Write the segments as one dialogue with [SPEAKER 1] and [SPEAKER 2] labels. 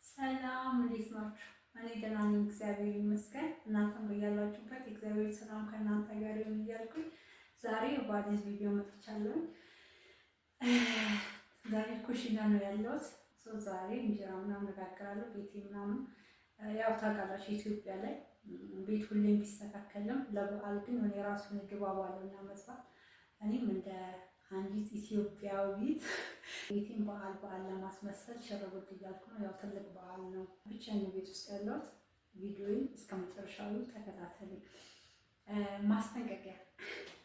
[SPEAKER 1] ሰላም እንዴት ናችሁ? እኔ ደህና ነኝ፣ እግዚአብሔር ይመስገን። እናንተም በያላችሁበት እግዚአብሔር ሰላም ከእናንተ ጋር ይሁን እያልኩኝ ዛሬ በአዲስ ቪዲዮ መጥቻለሁ። ዛሬ ኩሽና ነው ያለሁት። ዛሬ እንጀራ ምናምን እጋግራለሁ። ቤቴ ምናምን ያው ታውቃላችሁ ኢትዮጵያ ላይ ቤት ሁሌም ቢስተካከልም ለበዓል ግን እኔ ራሱን ድባብ አለውና መስራት እኔም እንደ አንዲት ኢትዮጵያዊት ቤቴን በዓል ለማስመሰል ሸረጉድ እያልኩ ነው። ያው ትልቅ በዓል ነው። ብቻዬን ቤት ውስጥ ያለሁት። ቪዲዮውን እስከ መጨረሻው ተከታተሉ። ማስጠንቀቂያ፣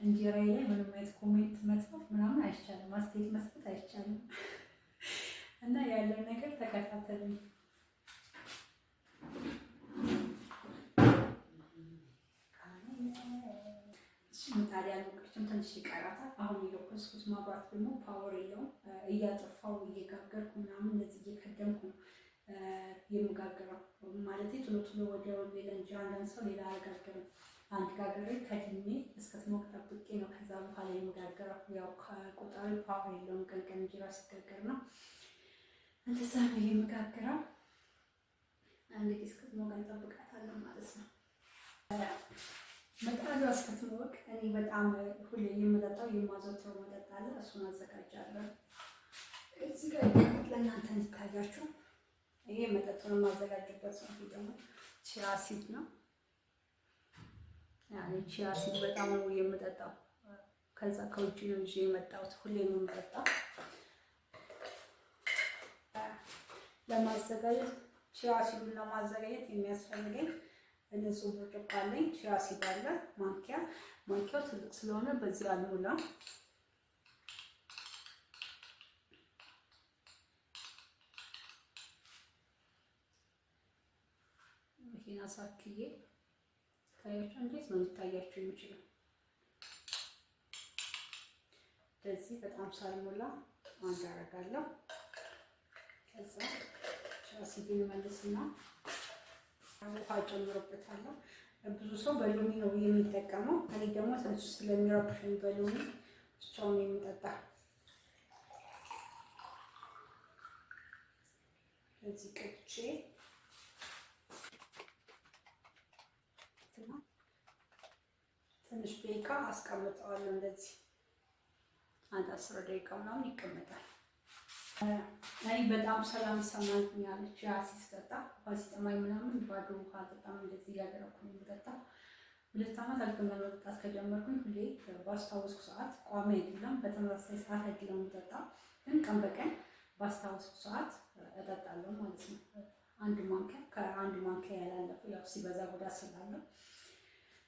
[SPEAKER 1] እንጀራዬ ላይ ምንም አይነት ኮሜንት መጻፍ ምናምን አይቻልም፣ አስተያየት መስጠት አይቻልም እና ያለው ነገር ተከታተሉ። ምጣድ ያልሞቀችም ትንሽ ይቀራታል። አሁን የለኮስኩት መብራት ደግሞ ፓወር የለውም። እያጠፋው እየጋገርኩ ምናምን እንደዚህ እየከደምኩ የምጋገረው ማለት ቶሎ ወደ ሌላ እንጀራ አንዳንድ ሰው ሌላ አልጋገርም። አንድ ጋገሬ ከድሜ እስከትሞቅ ጠብቄ ነው ከዛ በኋላ የምጋገረው። ያው ከቆጣሪ ፓወር የለውም። ቀን እንጀራ ሲጋገር ነው እንደዛ ነው የምጋገረው። እንግዲህ እስከትሞቅ እንጠብቃታለን ማለት ነው። ምጣዷ እስከትሞቅ እኔ በጣም ሁሌ የምጠጣው የማዘወትረው መጠጥ አለ። እሱን አዘጋጃለሁ። እዚህ ጋር ለእናንተ እንዲታያችሁ ይሄ መጠጡን የማዘጋጅበት ነው። ይሄ ደግሞ ቺያ ሲድ ነው። ያኔ ቺያ ሲድ በጣም ነው የምጠጣው። ከዛ ከውጭ ነው ይዤ የመጣሁት። ሁሌ ነው የምጠጣው። ለማዘጋጀት ቺያ ሲዱን ለማዘጋጀት የሚያስፈልገኝ ንጹህ ብርጭቆ አለኝ። ቺያ ሲድ አለ። ማንኪያው ትልቅ ስለሆነ በዚህ አልሞላ። ይሄን አሳክዬ ታያችሁ። እንዴት ነው የሚታያችሁ የሚችለው? በዚህ በጣም ሳልሞላ አንድ አደርጋለሁ። ከዛ ቺያ ሲዱን መልስና ውሃ ጨምሮበታለሁ። ብዙ ሰው በሎሚ ነው የሚጠቀመው። እኔ ደግሞ ትንሽ ስለሚረብሸኝ በሎሚ ብቻውን የሚጠጣ። እዚህ ቅጬ ትንሽ ደቂቃ አስቀምጠዋለሁ። እንደዚህ አንድ 10 ደቂቃ ምናምን ይቀመጣል። እኔ በጣም ሰላም ይሰማኛል ቺያ ሲጠጣ። ውሃ ሲጠማኝ ምናምን ባዶ ውሃ አልጠጣም። እንደዚህ እያደረኩ ነው የምጠጣው። 2 ዓመት አልፎኛል መጠጣት ከጀመርኩኝ። ሁሌ ባስታወስኩ ሰዓት ቋሚ አይደለም፣ በተመሳሳይ ሰዓት አይደለም የምጠጣው፣ ግን ቀን በቀን ባስታወስኩ ሰዓት እጠጣለሁ ማለት ነው። ከአንድ ማንኪያ ያላለፈ ያው ሲበዛ ጉዳት ስላለው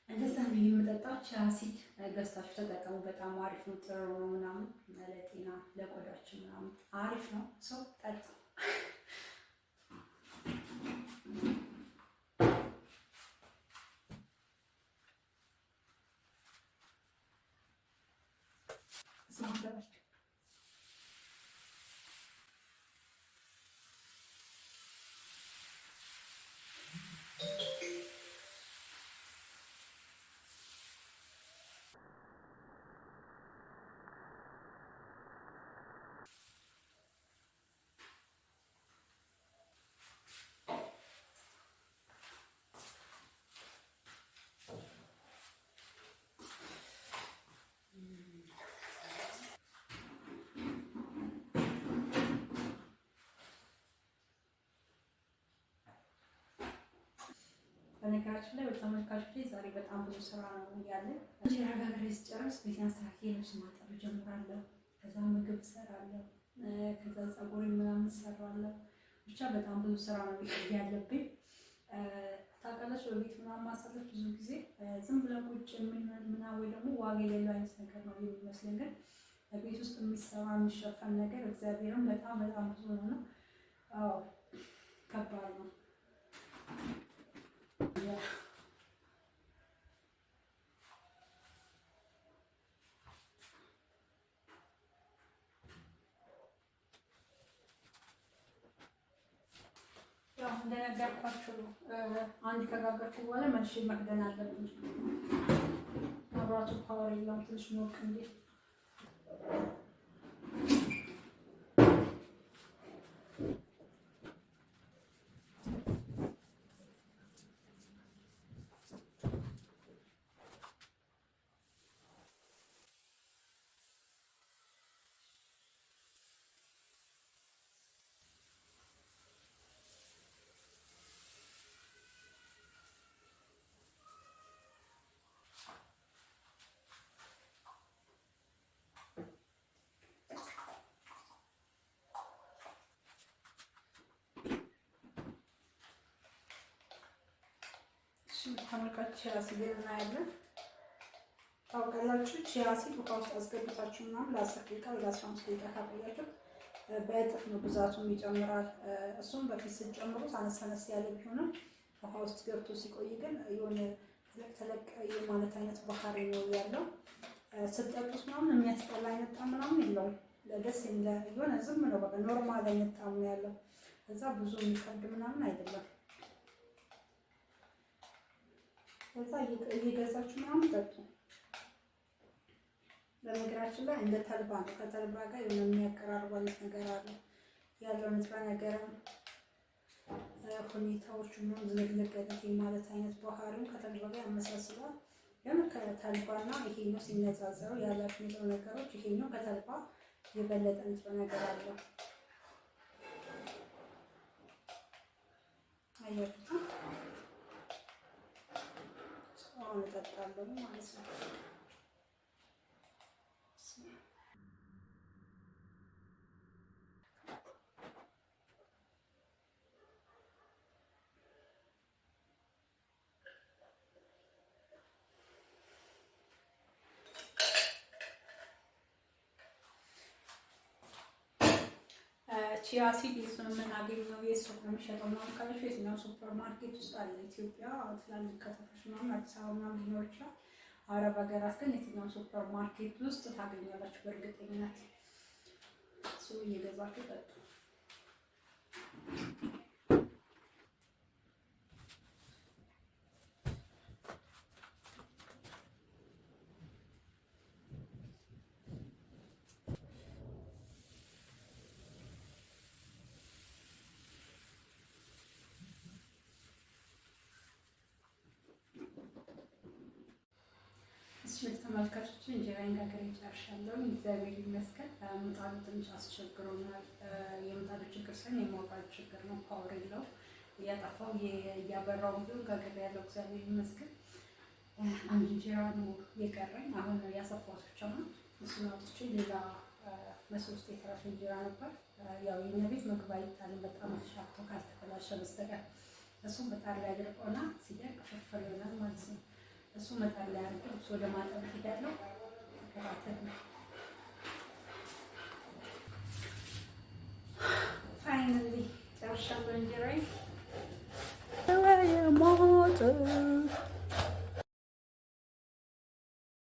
[SPEAKER 1] እንደዛ ነው የምጠጣው። ቺያ ሲድ ገዝታችሁ ተጠቀሙ። በጣም አሪፍ ነው፣ ጥሩ ነው ምናምን ለጤና ለቆዳችን ምናምን አሪፍ ነው። ሰው ጠጡ። በነገራችን ላይ በተመልካቾች ላይ ዛሬ በጣም ብዙ ስራ ነው ያለ። እንጀራ ጋግሬ ስጨርስ ቤቴን አስተካክዬ ልብስ ማጠብ ጀምራለሁ። ከዛ ምግብ እሰራለሁ። ከዛ ፀጉሬን ምናምን እሰራለሁ። ብቻ በጣም ብዙ ስራ ነው ያለብኝ። ታውቃለች በቤት ምናምን ማሳለፍ ብዙ ጊዜ ዝም ብለን ቁጭ ምናምን ወይ ደግሞ ዋጋ የሌለው አይነት ነገር ነው የሚመስለኝ። ግን በቤት ውስጥ የሚሰራ የሚሸፈን ነገር እግዚአብሔርም በጣም ብዙ ነው። አዎ ከባድ ነው። እንደነገርኳችሁ አንድ ከጋገርኩ በኋላ መልሼ መክደን አለብኝ። መብራቱ ፓወር የለውም። ትንሽ ሞቅ እንዴ ተመልካች ቺያ ሲድ እናያለን። ታውቃላችሁ ቺያ ሲድ ውሃ ውስጥ አስገብታችሁ ምናምን ለ10 ደቂቃ ወይ ለ15 ደቂቃ ካቆያችሁ በእጥፍ ነው ብዛቱም ይጨምራል። እሱም በፊት ስትጨምሩት አነስ ያለ ቢሆንም ውሃ ውስጥ ገብቶ ሲቆይ ግን የሆነ ተለቅ የማለት አይነት ባህሪ ነው ያለው። ስትጠጡት ምናምን የሚያስጠላ አይነት ጣዕም ምናምን የለውም። ደስ የሚል የሆነ ዝም ነው በቃ ኖርማል አይነት ጣዕም ነው ያለው። ከዛ ብዙ የሚከብድ ምናምን አይደለም። ከዛ እየገዛችሁ ምናምን ጠጡ። በነገራችን ላይ እንደ ተልባ ነው። ከተልባ ጋር የሆነ የሚያቀራርብ አይነት ነገር አለ ያለው ንጥረ ነገርም ሁኔታዎቹ ምናምን ዝንግልገለት ማለት አይነት ባህሪው ከተልባ ጋር ያመሳስላል። ግን ከተልባና ይሄኛው ሲነጻጸሩ ያላቸው ንጥረ ነገሮች ይሄኛው ከተልባ የበለጠ ንጥረ ነገር አለው። አያችሁታ? አሁን እጠጣለሁ ማለት ነው። ቺያ ሲድ የሱን የምናገኘው የሱቅ ነው የሚሸጠው ምናምን ካለሽ የትኛው ሱፐር ማርኬት ውስጥ አለ? ኢትዮጵያ ትላልቅ ከተሞች ምናምን አዲስ አበባ ምናምን ሊኖር ይችላል። አረብ ሀገራት ግን የትኛው ሱፐር ማርኬት ውስጥ ታገኛላችሁ በእርግጠኝነት። እሱ እየገዛችሁ ጠጡ። ተመልካቾች እንጀራዬን ጋግሬ ጨርሻለሁ። እግዚአብሔር ይመስገን። ምጣዱ ትንሽ አስቸግሮናል። የምጣዱ ችግር ሳይሆን የማውጣቱ ችግር ነው። ፓወር የለው እያጠፋው እያበራው ቢሆን ጋግሬ ያለው እግዚአብሔር ይመስገን። አንድ እንጀራ ነው የቀረኝ። አሁን ያሰፋሁት ብቻ ነው። እሱን አውጥቼ ሌላ መስሎ ውስጥ የተረፈ እንጀራ ነበር። ያው የኛ ቤት ምግብ አይጣልም በጣም ተሻክቶ ካልተበላሸ በስተቀር። እሱም በጣም ላይ አድርቆና ሲደርቅ ፍርፍር ይሆናል ማለት ነው። እሱ መጣል ላይ አድርገን እሱ ወደ ማጠብ ሄዳለሁ። ተከታተል ነው። ፋይናሊ ጨርሻለሁ እንጀራዬን።